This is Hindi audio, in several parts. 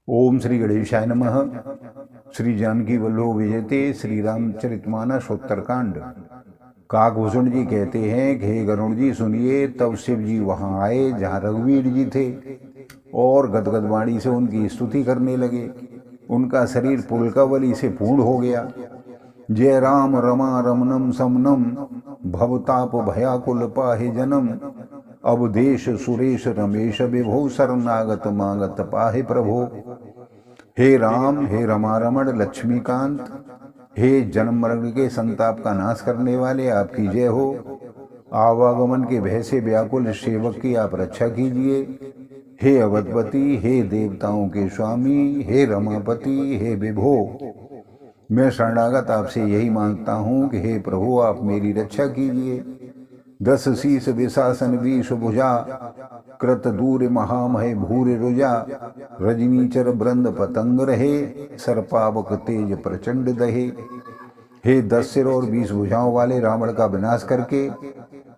ओम श्री गणेशाय नमः। श्री जानकी वल्लभ विजयते श्री रामचरितमानस उत्तरकांड। काकभूषण जी कहते हैं कि हे गरुण जी सुनिए। तब शिव जी वहां आए जहां रघुवीर जी थे और गदगद वाणी से उनकी स्तुति करने लगे। उनका शरीर पुलकावली से पूर्ण हो गया। जय राम रमा रमनम समनम भवताप भयाकुल पाहे जनम। अवधेश सुरेश रमेश विभो शरणागत मागत पाहे प्रभो। हे राम हे रमा रमण लक्ष्मीकांत, हे जन्म मरण के संताप का नाश करने वाले, आपकी जय हो। आवागमन के भय से व्याकुल सेवक की आप रक्षा कीजिए। हे अवधपति, हे देवताओं के स्वामी, हे रमापति, हे विभो, मैं शरणागत आपसे यही मांगता हूँ कि हे प्रभु आप मेरी रक्षा कीजिए। 10 शीस विशासन 20 भुजा, कृत दूर महामहे भूर रुजा। रजनीचर वृंद पतंग रहे, सर्पावक तेज प्रचंड दहे। हे 10 सिर और 20 भुजाओं वाले रावण का विनाश करके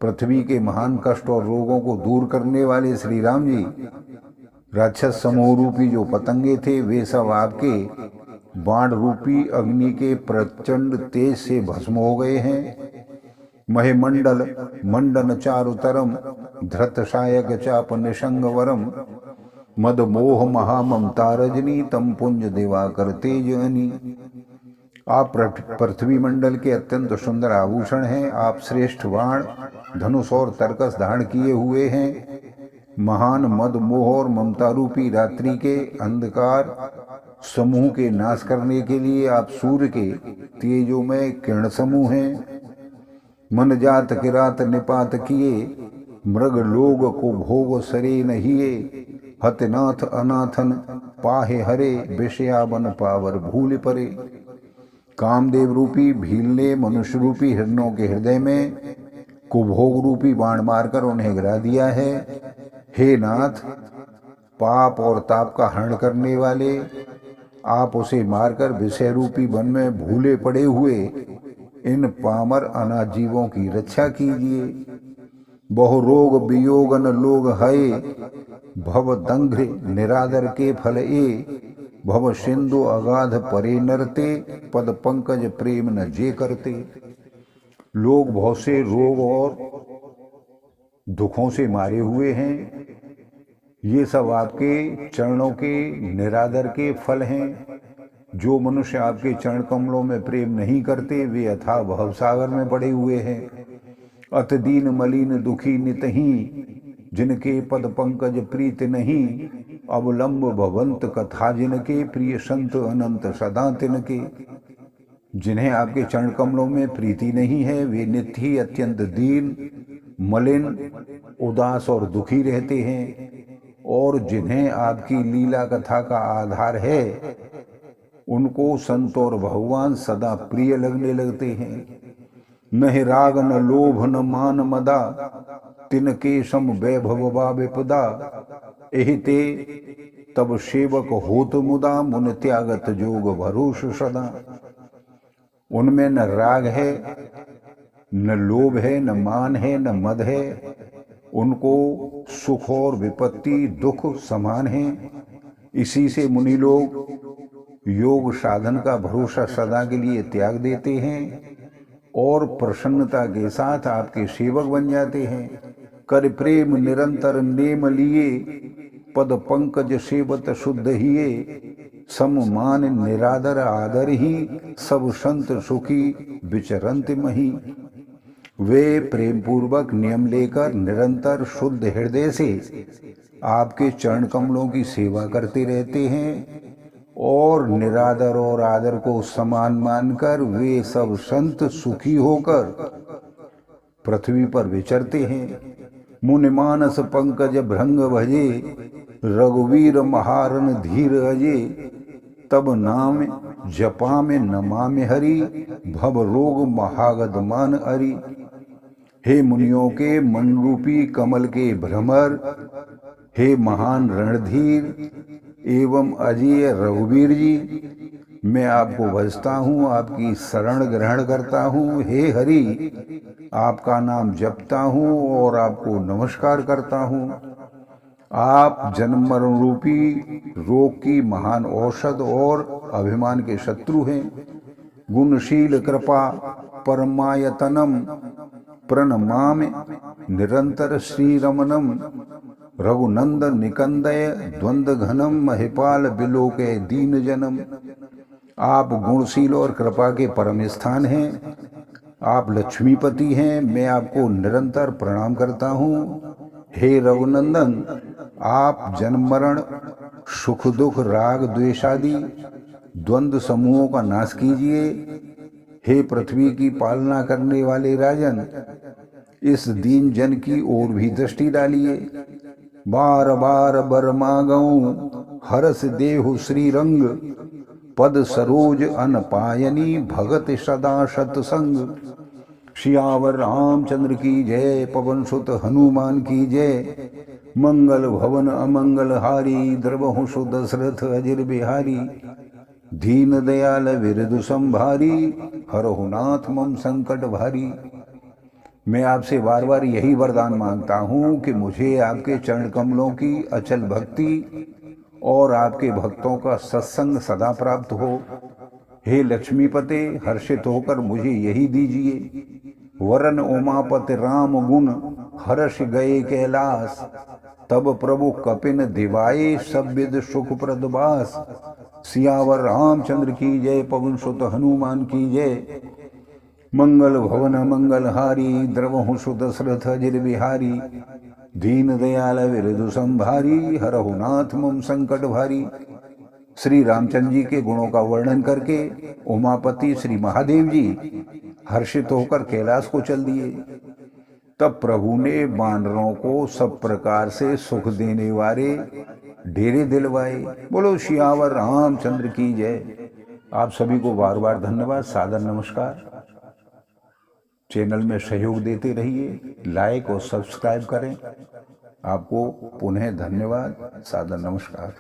पृथ्वी के महान कष्ट और रोगों को दूर करने वाले श्री राम जी, राक्षस समूह रूपी जो पतंगे थे वे सब आपके बाण रूपी अग्नि के प्रचंड तेज से भस्म हो गए हैं। महेमंडल मंडन चारुतरम, धृत सायक चाप निशंग वरम। मद मोह महाममता रजनी, तम पुंज दिवाकर तेज अनी। आप पृथ्वी मंडल के अत्यंत सुंदर आभूषण हैं। आप श्रेष्ठ बाण धनुष और तरकस धारण किए हुए हैं। महान मद मोह और ममता रूपी रात्रि के अंधकार समूह के नाश करने के लिए आप सूर्य के तेजोमय किरण समूह हैं। मन जात किरात निपात किए, मृग लोग को भोग सरे नहिए। हतनाथ अनाथन पाहे हरे, विषयावन पावर भूल परे। कामदेव रूपी भील ने मनुष्य रूपी हिरणों के हृदय में कुभोग रूपी बाण मारकर उन्हें गिरा दिया है। हे नाथ, पाप और ताप का हरण करने वाले, आप उसे मारकर विषय रूपी वन में भूले पड़े हुए इन पामर अनाथ जीवों की रक्षा कीजिए। बहु रोग वियोगन लोग हये, भव दंघ्र निरादर के फल ए। भव सिंधु अगाध परे नरते, पद पंकज प्रेम न जे करते। लोग बहुत से रोग और दुखों से मारे हुए हैं। ये सब आपके चरणों के निरादर के फल हैं। जो मनुष्य आपके चरण कमलों में प्रेम नहीं करते वे अथाह भवसागर में पड़े हुए हैं। अत दीन मलिन दुखी नितहीं, जिनके पद पंकज प्रीत नहीं। अवलंब भवंत कथा जिनके, प्रिय संत अनंत सदा तिनके। जिन्हें आपके चरण कमलों में प्रीति नहीं है वे नित्य ही अत्यंत दीन मलिन उदास और दुखी रहते हैं। और जिन्हें आपकी लीला कथा का आधार है उनको संत और भगवान सदा प्रिय लगने लगते हैं। न ही राग न लोभ न मान मदा, तिनके सम वैभव वा विपदा। एहिते तब सेवक होत मुदा, मुन त्यागत जोग भरोस सदा। उनमें न राग है, न लोभ है, न मान है, न मद है। उनको सुख और विपत्ति दुख समान है। इसी से मुनि लोग योग साधन का भरोसा सदा के लिए त्याग देते हैं और प्रसन्नता के साथ आपके सेवक बन जाते हैं। कर प्रेम निरंतर नेम लिए, पद पंकज सेवत शुद्ध हिये। सम मान निरादर आदर ही, सब संत सुखी विचरंत मही। वे प्रेम पूर्वक नियम लेकर निरंतर शुद्ध हृदय से आपके चरण कमलों की सेवा करते रहते हैं और निरादर और आदर को समान मानकर वे सब संत सुखी होकर पृथ्वी पर विचरते हैं। मुनि मानस पंकज भृंग भजे, रघुवीर महारन धीर अजे। तब नाम जपा में नमा में हरि, भव रोग महागद मान अरि। हे मुनियों के मन रूपी कमल के भ्रमर, हे महान रणधीर एवं अजय रघुवीर जी, मैं आपको भजता हूँ, आपकी शरण ग्रहण करता हूँ। हे हरि, आपका नाम जपता हूँ और आपको नमस्कार करता हूँ। आप जन्म मरण रूपी रोग की महान औषध और अभिमान के शत्रु हैं। गुणशील कृपा परमायतनम प्रणमामि निरंतर श्री रमनम रघुनंदन निकंदय द्वंद्व घनम महिपाल बिलोके दीन जनम। आप गुणशील और कृपा के परम स्थान हैं। आप लक्ष्मीपति हैं। मैं आपको निरंतर प्रणाम करता हूँ। हे रघुनंदन, आप जन्म मरण सुख दुख राग द्वेषादि द्वंद्व समूहों का नाश कीजिए। हे पृथ्वी की पालना करने वाले राजन, इस दीन जन की ओर भी दृष्टि डालिए। बार बार बर मांगऊं हरस देहु श्री रंग, पद सरोज अन पायनी भगत सदा सतसंग। सियावर रामचंद्र की जय, पवन सुत हनुमान की जय। मंगल भवन अमंगल हारी, द्रवहु सु दशरथ अजिर बिहारी। दीन दयाल विरधु संभारी, हरहु नाथ मम संकट भारी। मैं आपसे बार बार यही वरदान मांगता हूँ कि मुझे आपके चरण कमलों की अचल भक्ति और आपके भक्तों का सत्संग सदा प्राप्त हो। हे लक्ष्मीपते, हर्षित होकर मुझे यही दीजिए। वरन उमापति राम गुण हर्ष गए कैलास, तब प्रभु कपिन दिवाए सब विद सुख प्रदबास। सियावर रामचंद्र की जय, पवन सुत हनुमान की जय। मंगल भवन मंगल हारी, द्रवहु सु दशरथ अजिर बिहारी। दीन दयाल विरधु संभारी, हरहु नाथ मम संकट भारी। श्री रामचंद्र जी के गुणों का वर्णन करके उमापति श्री महादेव जी हर्षित होकर कैलाश को चल दिए। तब प्रभु ने वानरों को सब प्रकार से सुख देने वाले डेरे दिलवाए। बोलो सियावर रामचंद्र की जय। आप सभी को बार बार धन्यवाद, सादर नमस्कार। चैनल में सहयोग देते रहिए, लाइक और सब्सक्राइब करें। आपको पुनः धन्यवाद, सादर नमस्कार।